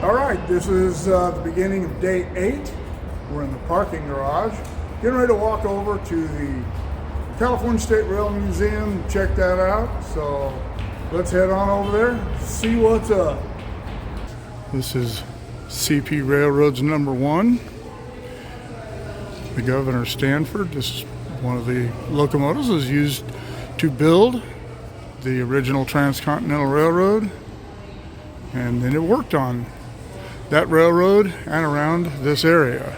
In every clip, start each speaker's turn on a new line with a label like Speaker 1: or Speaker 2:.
Speaker 1: All right, this is the beginning of day 8. We're in the parking garage, getting ready to walk over to the California State Rail Museum and check that out. So let's head on over there, see what's up. This is CP Railroads number 1, the Governor Stanford. This is one of the locomotives that was used to build the original Transcontinental Railroad, and then it worked on that railroad and around this area.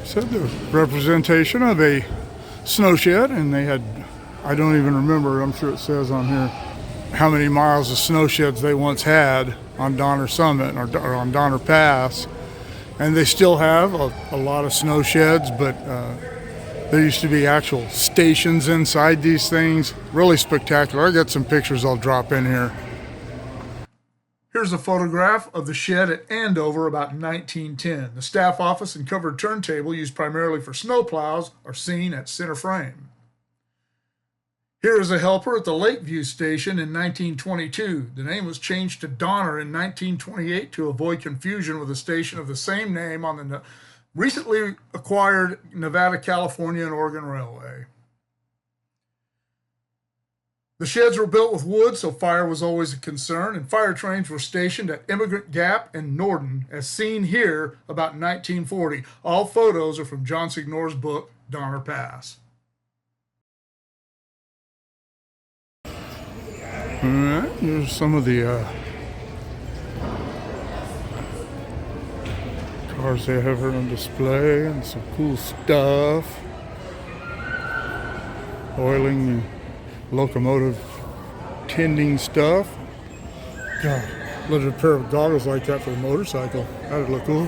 Speaker 1: So the representation of a snow shed, and they had, I don't even remember, I'm sure it says on here how many miles of snow sheds they once had on Donner Summit or on Donner Pass, and they still have a lot of snow sheds, but there used to be actual stations inside these things. Really spectacular. I got some pictures I'll drop in here. Here's a photograph of the shed at Andover about 1910. The staff office and covered turntable used primarily for snowplows are seen at center frame. Here is a helper at the Lakeview station in 1922. The name was changed to Donner in 1928 to avoid confusion with a station of the same name on the recently acquired Nevada, California, and Oregon Railway. The sheds were built with wood, so fire was always a concern, and fire trains were stationed at Immigrant Gap and Norden, as seen here about 1940. All photos are from John Signor's book, Donner Pass. All right, here's some of the cars they have here on display, and some cool stuff. Oiling, locomotive tending stuff. God, look at a pair of goggles like that for a motorcycle. That would look cool.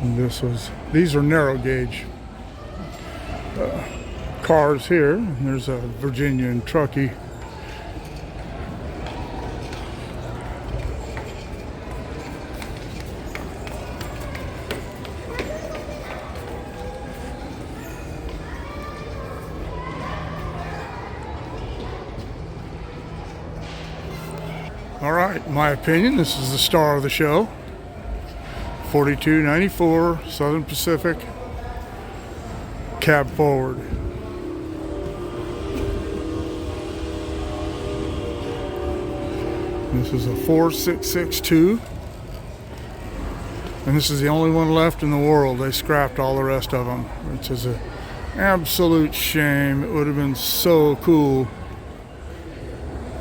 Speaker 1: And these are narrow gauge cars here. And there's a Virginia and Truckee. All right, my opinion, this is the star of the show. 4294 Southern Pacific cab forward. This is a 4662, and this is the only one left in the world. They scrapped all the rest of them, which is an absolute shame. It would have been so cool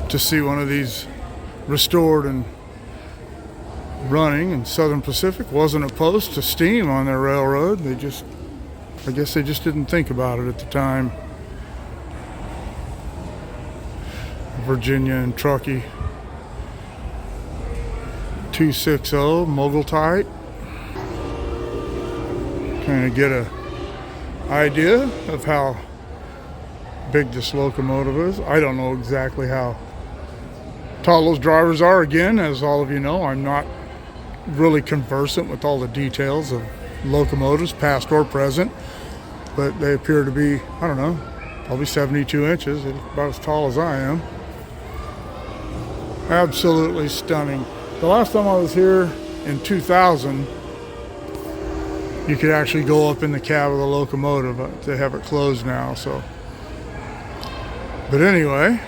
Speaker 1: to see one of these restored and running, and Southern Pacific wasn't opposed to steam on their railroad. I guess they just didn't think about it at the time. Virginia and Truckee 260 mogul type. Kind of get a idea of how big this locomotive is. I don't know exactly how tall those drivers are. Again, as all of you know, I'm not really conversant with all the details of locomotives, past or present, but they appear to be, I don't know, probably 72 inches, about as tall as I am. Absolutely stunning. The last time I was here in 2000, you could actually go up in the cab of the locomotive. They have it closed now, so. But anyway,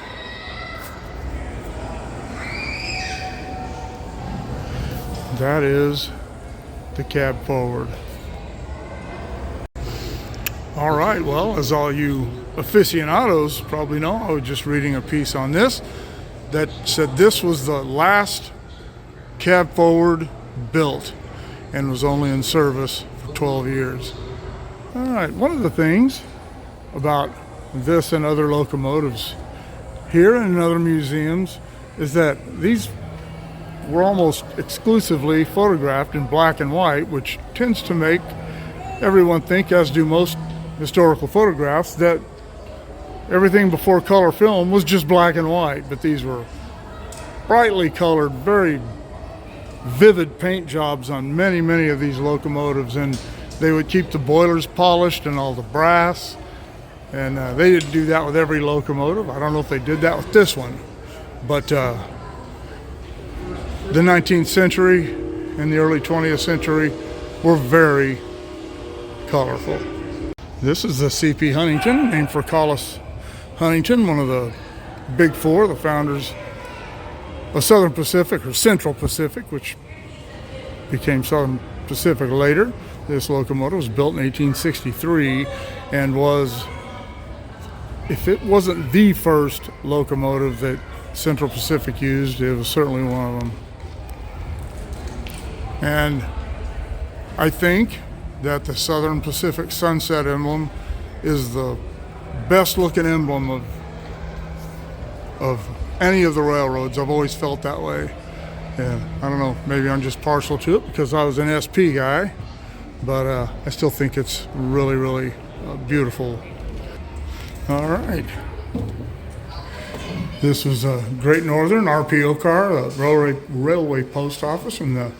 Speaker 1: that is the cab forward. All right, well, as all you aficionados probably know, I was just reading a piece on this that said this was the last cab forward built and was only in service for 12 years. All right, one of the things about this and other locomotives here and in other museums is that these were almost exclusively photographed in black and white, which tends to make everyone think, as do most historical photographs, that everything before color film was just black and white. But these were brightly colored, very vivid paint jobs on many of these locomotives, and they would keep the boilers polished and all the brass. And they didn't do that with every locomotive. I don't know if they did that with this one. But the 19th century and the early 20th century were very colorful. This is the CP Huntington, named for Collis Huntington, one of the big four, the founders of Southern Pacific, or Central Pacific, which became Southern Pacific later. This locomotive was built in 1863 and was, if it wasn't the first locomotive that Central Pacific used, it was certainly one of them. And I think that the Southern Pacific Sunset emblem is the best looking emblem of any of the railroads. I've always felt that way. Yeah, I don't know, maybe I'm just partial to it because I was an SP guy, but I still think it's really, really beautiful. All right. This was a Great Northern RPO car, a railway post office, and the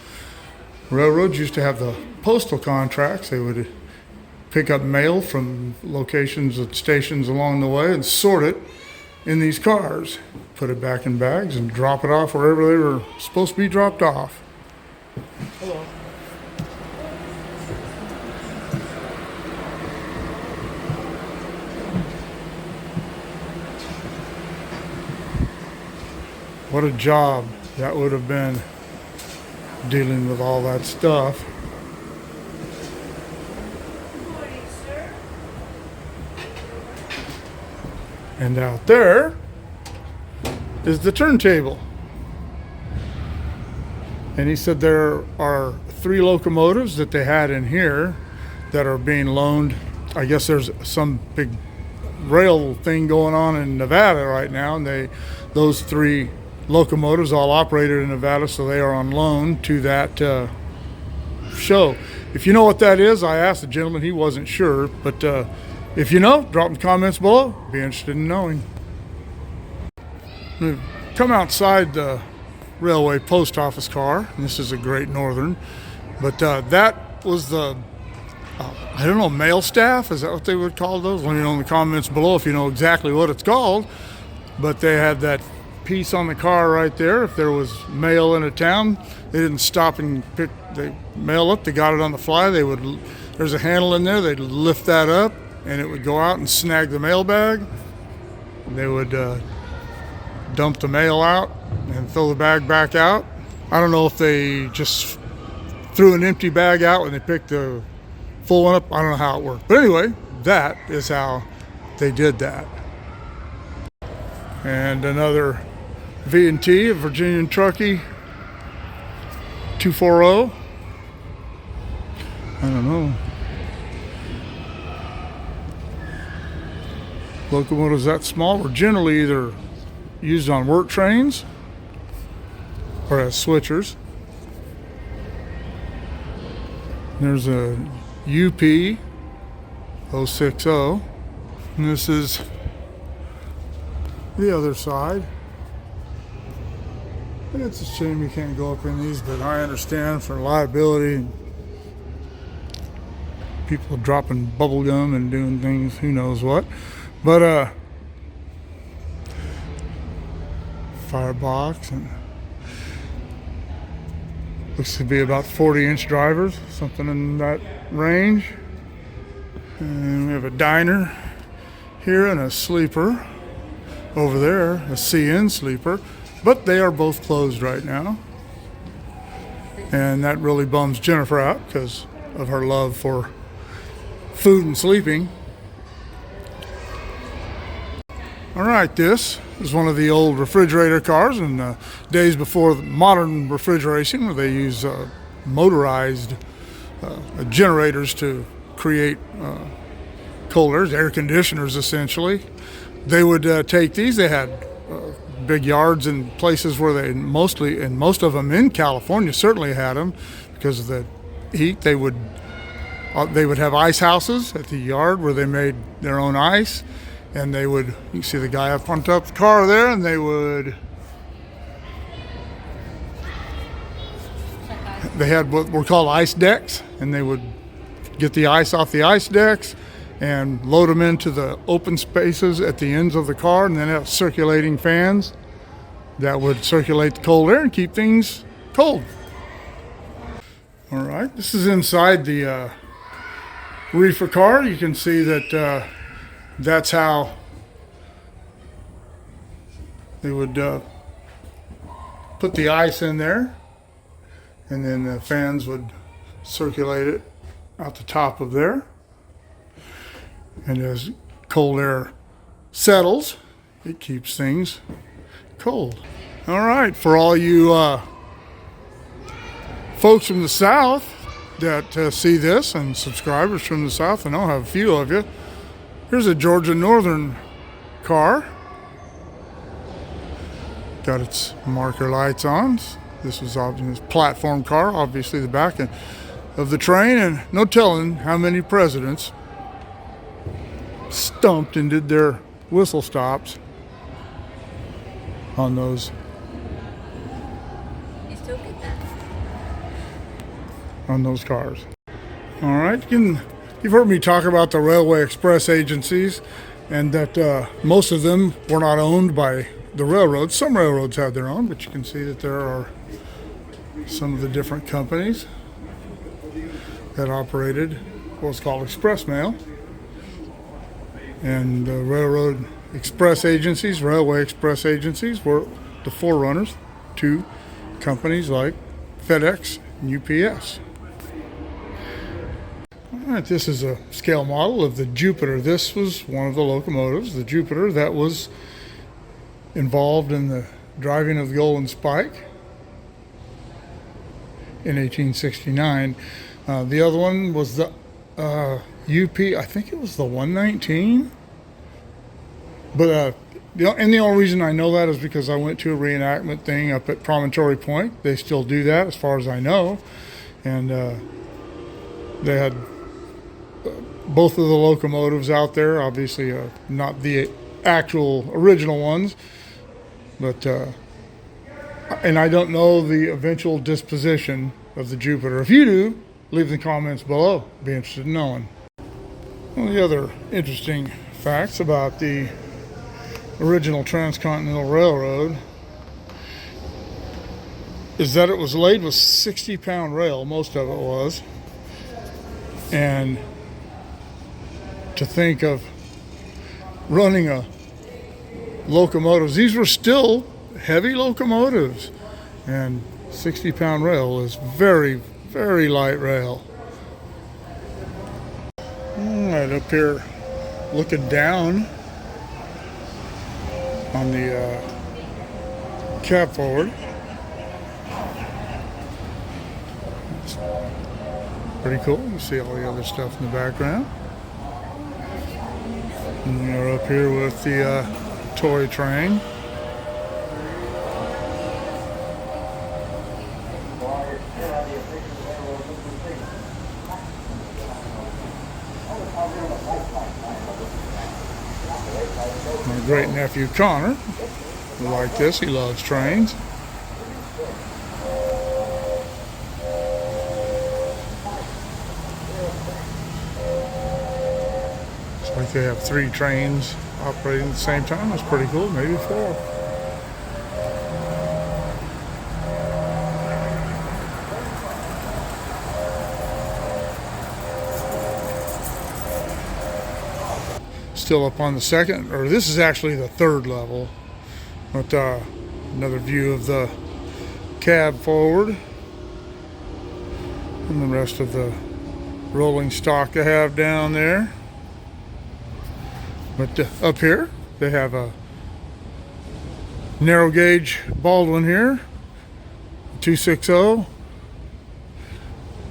Speaker 1: railroads used to have the postal contracts. They would pick up mail from locations at stations along the way and sort it in these cars, put it back in bags, and drop it off wherever they were supposed to be dropped off. Hello. What a job that would have been, dealing with all that stuff. And out there is the turntable. And he said there are 3 locomotives that they had in here that are being loaned. I guess there's some big rail thing going on in Nevada right now, and those 3 locomotives all operated in Nevada, so they are on loan to that show. If you know what that is, I asked the gentleman, he wasn't sure, but if you know, drop in the comments below. Be interested in knowing. We've come outside the railway post office car, and this is a Great Northern, but that was the, I don't know, mail staff? Is that what they would call those? Let me know in the comments below if you know exactly what it's called. But they had that piece on the car right there. If there was mail in a town, they didn't stop and pick the mail up. They got it on the fly. There's a handle in there. They'd lift that up, and it would go out and snag the mail bag. They would dump the mail out and throw the bag back out. I don't know if they just threw an empty bag out when they picked the full one up. I don't know how it worked. But anyway, that is how they did that. And another V&T, a Virginian Truckee 240. I don't know. Locomotives that small were generally either used on work trains or as switchers. There's a UP 060, and this is the other side. It's a shame you can't go up in these, but I understand for liability and people dropping bubble gum and doing things, who knows what. But firebox, and looks to be about 40-inch drivers, something in that range. And we have a diner here and a sleeper over there, a CN sleeper, but they are both closed right now. And that really bums Jennifer out because of her love for food and sleeping. All right, this is one of the old refrigerator cars in the days before the modern refrigeration, where they use motorized generators to create coolers, air conditioners essentially. They would take these. They had big yards in places where they mostly, and most of them in California certainly had them because of the heat. They would have ice houses at the yard where they made their own ice. And they would, you can see the guy up on top of the car there, and they had what were called ice decks, and they would get the ice off the ice decks and load them into the open spaces at the ends of the car, and then have circulating fans that would circulate the cold air and keep things cold. All right, this is inside the reefer car. You can see that that's how they would put the ice in there, and then the fans would circulate it out the top of there. And as cold air settles, it keeps things cold. All right, for all you folks from the South that see this, and subscribers from the South, and I'll have a few of you, here's a Georgia Northern car. Got its marker lights on. This was a platform car, obviously the back end of the train, and no telling how many presidents stumped and did their whistle stops on those.
Speaker 2: You still get that?
Speaker 1: On those cars. All right, you've heard me talk about the railway express agencies, and that most of them were not owned by the railroads. Some railroads had their own, but you can see that there are some of the different companies that operated what's called express mail. And the railroad express agencies, railway express agencies, were the forerunners to companies like FedEx and UPS. All right, this is a scale model of the Jupiter. This was one of the locomotives, the Jupiter, that was involved in the driving of the Golden Spike in 1869. The other one was the I think it was the 119. But the only reason I know that is because I went to a reenactment thing up at Promontory Point. They still do that, as far as I know, and they had both of the locomotives out there. Obviously, not the actual original ones, but and I don't know the eventual disposition of the Jupiter. If you do, leave in the comments below. Be interested in knowing. One of the other interesting facts about the original Transcontinental Railroad is that it was laid with 60-pound rail, most of it was. And to think of running a locomotives, these were still heavy locomotives, and 60-pound rail is very, very light rail. All right, up here looking down on the cab forward. It's pretty cool. You see all the other stuff in the background. And we're up here with the toy train. My great nephew Connor will like this. He loves trains. It's like they have 3 trains operating at the same time. That's pretty cool. Maybe 4. Still up on the second, or this is actually the 3rd level, but another view of the cab forward and the rest of the rolling stock they have down there. But up here they have a narrow gauge Baldwin here, 260,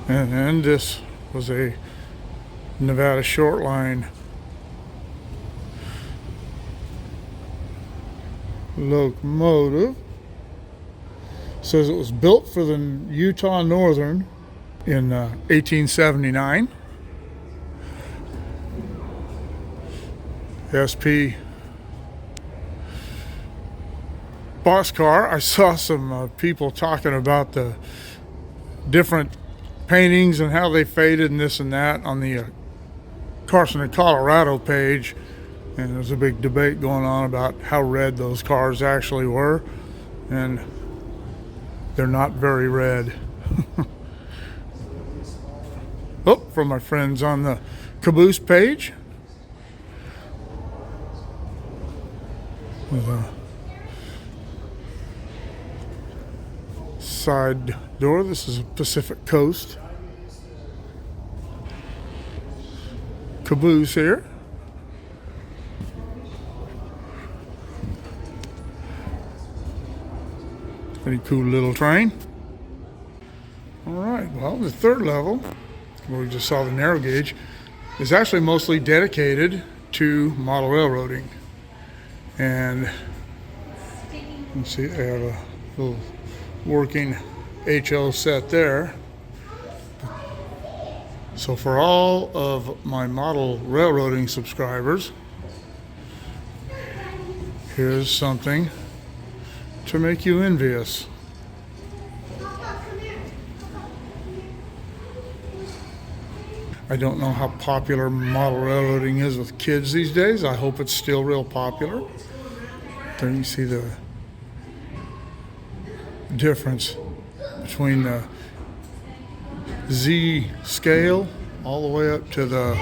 Speaker 1: and this was a Nevada short line locomotive. Says it was built for the Utah Northern in 1879. SP boxcar. I saw some people talking about the different paintings and how they faded and this and that on the Carson, Colorado page, and there's a big debate going on about how red those cars actually were, and they're not very red. Oh, from my friends on the Caboose page. With a side door. This is a Pacific Coast Caboose here. Pretty cool little train. All right, well, the third level, where we just saw the narrow gauge, is actually mostly dedicated to model railroading. And you can see they have a little working HO set there. So for all of my model railroading subscribers, here's something to make you envious. I don't know how popular model railroading is with kids these days. I hope it's still real popular. There you see the difference between the Z scale all the way up to the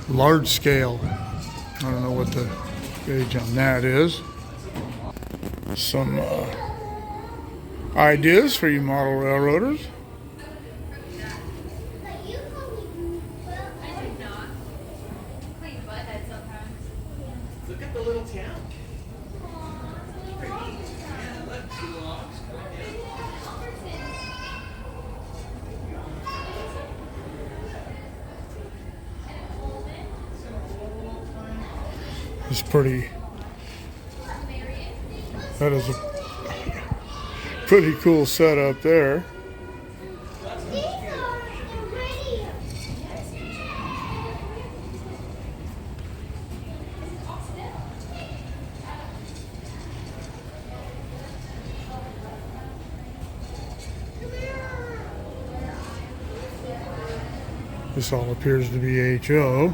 Speaker 1: large scale. I don't know what the gauge on that is. Some ideas for you model railroaders.
Speaker 2: Look at the little town.
Speaker 1: It's pretty. That is a pretty cool setup there. This all appears to be HO.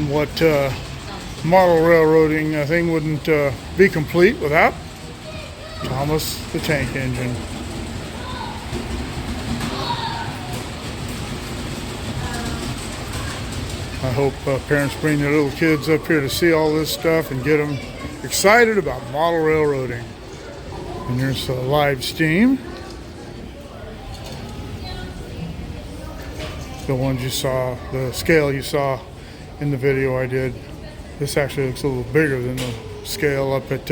Speaker 1: What model railroading thing wouldn't be complete without Thomas the Tank Engine. I hope parents bring their little kids up here to see all this stuff and get them excited about model railroading. And here's live steam. The ones you saw, the scale you saw in the video I did. This actually looks a little bigger than the scale up at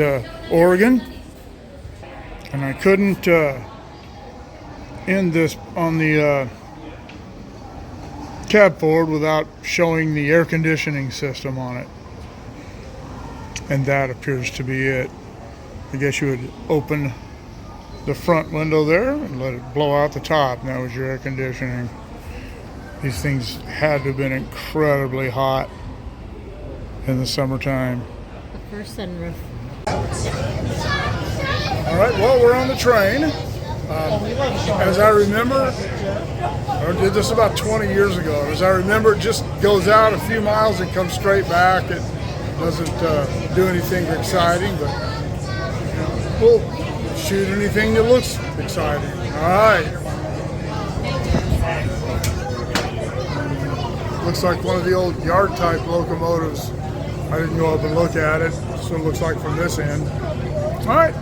Speaker 1: Oregon. And I couldn't end this on the cab forward without showing the air conditioning system on it. And that appears to be it. I guess you would open the front window there and let it blow out the top, and that was your air conditioning. These things had to have been incredibly hot in the summertime.
Speaker 3: The first sunroof.
Speaker 1: All right, well, we're on the train. As I remember, I did this about 20 years ago. As I remember, it just goes out a few miles and comes straight back. It doesn't do anything exciting, but we'll shoot anything that looks exciting. All right. Looks like one of the old yard type locomotives. I didn't go up and look at it. That's what it looks like from this end. All right,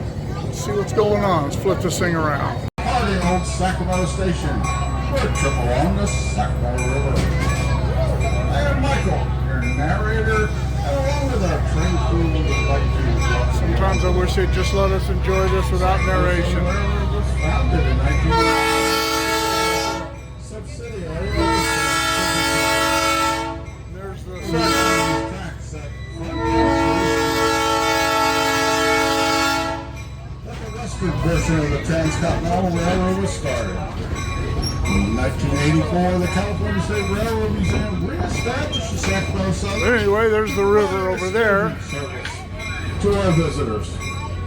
Speaker 1: let's see what's going on. Let's flip this thing around.
Speaker 4: Harley, Old Sacramento Station. We're a trip along the Sacramento River. I am Michael, your narrator, and along with our train crew, we would like to welcome you.
Speaker 1: Sometimes I wish they'd just let us enjoy this without narration.
Speaker 4: Railroad was founded in 1990. Subsidiary of the
Speaker 1: There's the
Speaker 4: the Western version of the Transcontinental Railroad was started. In 1984, the California State Railroad Museum reestablished the Sacramento Southern
Speaker 1: Anyway, there's the river over there.
Speaker 4: service to our visitors.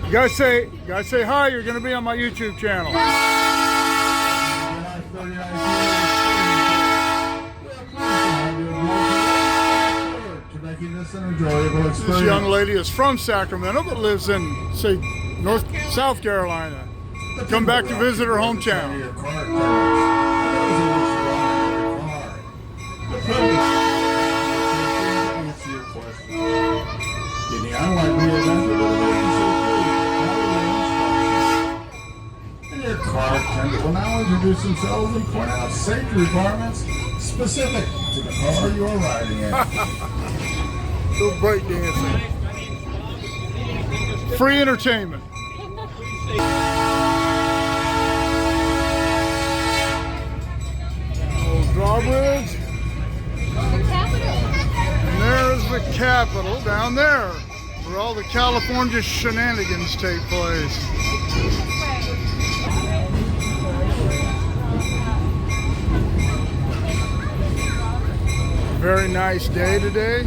Speaker 1: You guys say hi. You're going to be on my YouTube channel.
Speaker 4: To making this an enjoyable experience.
Speaker 1: This young lady is from Sacramento but lives in, say, South Carolina. Come back to visit her hometown.
Speaker 4: Your car attendant will now introduce themselves and point out safety requirements specific to the car you are riding in.
Speaker 1: Little break dancing. Free entertainment. Old drawbridge. And there's the Capitol down there, where all the California shenanigans take place. Very nice day today.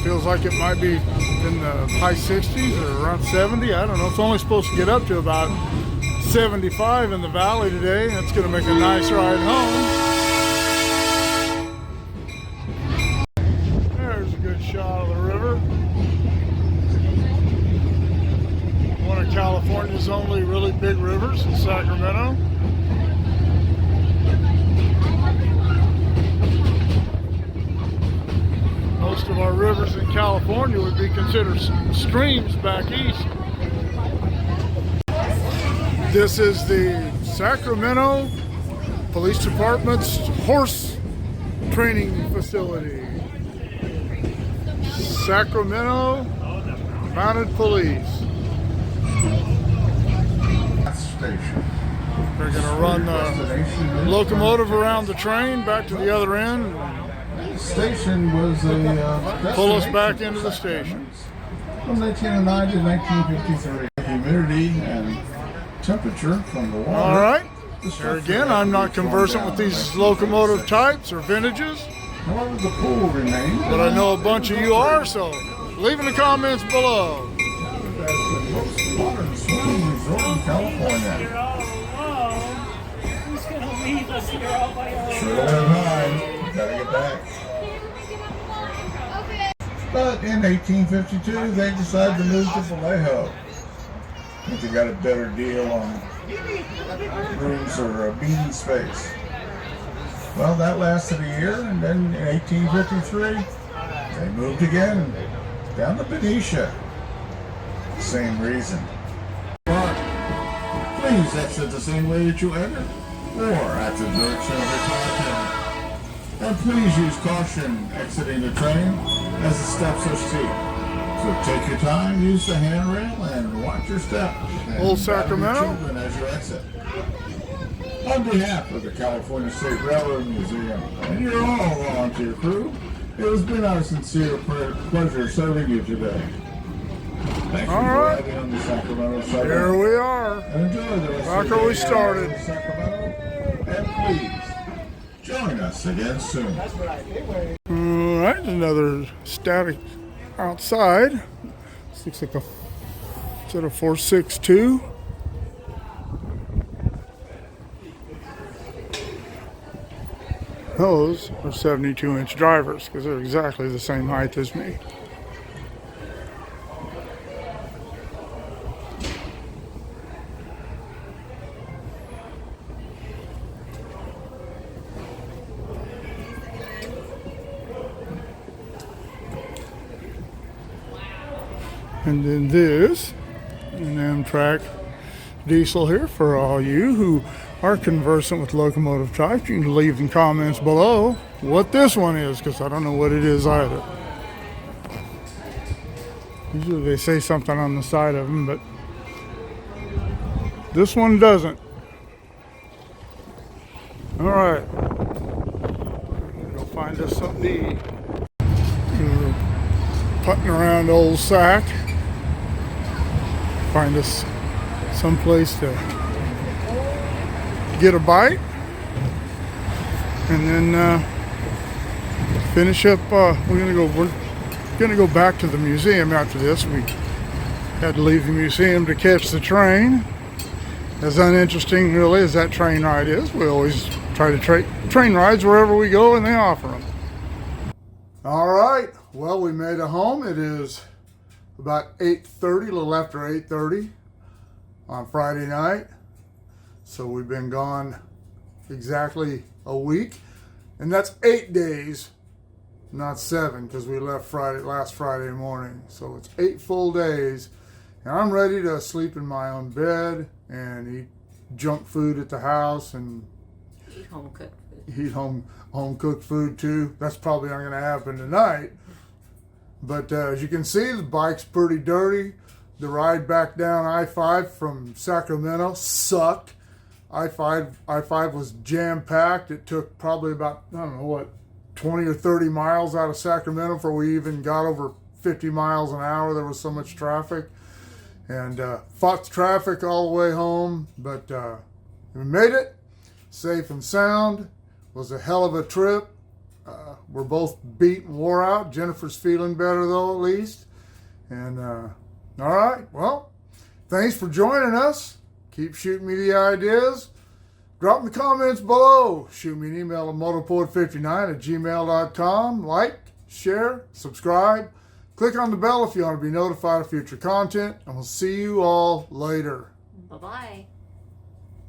Speaker 1: Feels like it might be in the high 60s or around 70. I don't know. It's only supposed to get up to about 75 in the valley today. That's going to make a nice ride home. There's a good shot of the river. One of California's only really big rivers in Sacramento. Most of our rivers in California would be considered streams back east. This is the Sacramento Police Department's horse training facility. Sacramento Mounted Police.
Speaker 4: Station.
Speaker 1: They're going to run the locomotive around the train back to the other end.
Speaker 4: Station was a
Speaker 1: Pull us back into the station.
Speaker 4: From 1909 to 1953. Humidity and temperature from the water.
Speaker 1: All right. Here again, I'm not conversant with these locomotive types or vintages,
Speaker 4: However, the pool remained.
Speaker 1: but I know a bunch of you are, so leave in the comments below.
Speaker 4: That's the most modern swimming resort in California.
Speaker 3: You're all alone. Who's going to leave us here all by ourselves?
Speaker 4: Sure don't have time. Gotta get back. But in 1852, they decided to move to Vallejo. I think they got a better deal on rooms or meeting space. Well, that lasted a year, and then in 1853, they moved again down to Benicia. Same reason. But please exit the same way that you entered, or at the direction of your car. And please use caution exiting the train as the steps are steep. So take your time, use the handrail, and watch your step. And
Speaker 1: Old Sacramento.
Speaker 4: battle your children as you exit. On behalf of the California State Railroad Museum and your all volunteer crew, it has been our sincere pleasure serving you today. Thank you
Speaker 1: All
Speaker 4: for
Speaker 1: right.
Speaker 4: riding on the Sacramento Subway.
Speaker 1: Here we are.
Speaker 4: And enjoy the rest
Speaker 1: Back
Speaker 4: of
Speaker 1: where
Speaker 4: your
Speaker 1: we
Speaker 4: day
Speaker 1: started.
Speaker 4: in Sacramento. And please join us again soon.
Speaker 1: All right, another static outside. This looks like is that a 462? Those are 72-inch drivers because they're exactly the same height as me. And then this, an Amtrak diesel here for all you who are conversant with locomotive types. You can leave in comments below what this one is, because I don't know what it is either. Usually they say something on the side of them, but this one doesn't. All right, go find us something to eat. We're putting around Old Sac. Find us someplace to get a bite, and then finish up. We're gonna go back to the museum after this. We had to leave the museum to catch the train. As uninteresting really as that train ride is, we always try to train rides wherever we go, and they offer them. All right, well, we made it home. It is about 8:30, a little after 8:30 on Friday night. So we've been gone exactly a week, and that's 8 days, not 7, because we left last Friday morning. So it's 8 full days, and I'm ready to sleep in my own bed and eat junk food at the house and
Speaker 5: Eat home cooked food.
Speaker 1: eat home cooked food too. That's probably not going to happen tonight. But as you can see, the bike's pretty dirty. The ride back down I-5 from Sacramento sucked. I-5 was jam-packed. It took probably about, 20 or 30 miles out of Sacramento before we even got over 50 miles an hour. There was so much traffic. And fought the traffic all the way home, but we made it safe and sound. It was a hell of a trip. We're both beat and wore out. Jennifer's feeling better though, at least. And all right, well, thanks for joining us. Keep shooting me the ideas. Drop in the comments below. Shoot me an email at motorpoet59@gmail.com. Like, share, subscribe. Click on the bell if you want to be notified of future content, and we'll see you all later.
Speaker 5: Bye-bye.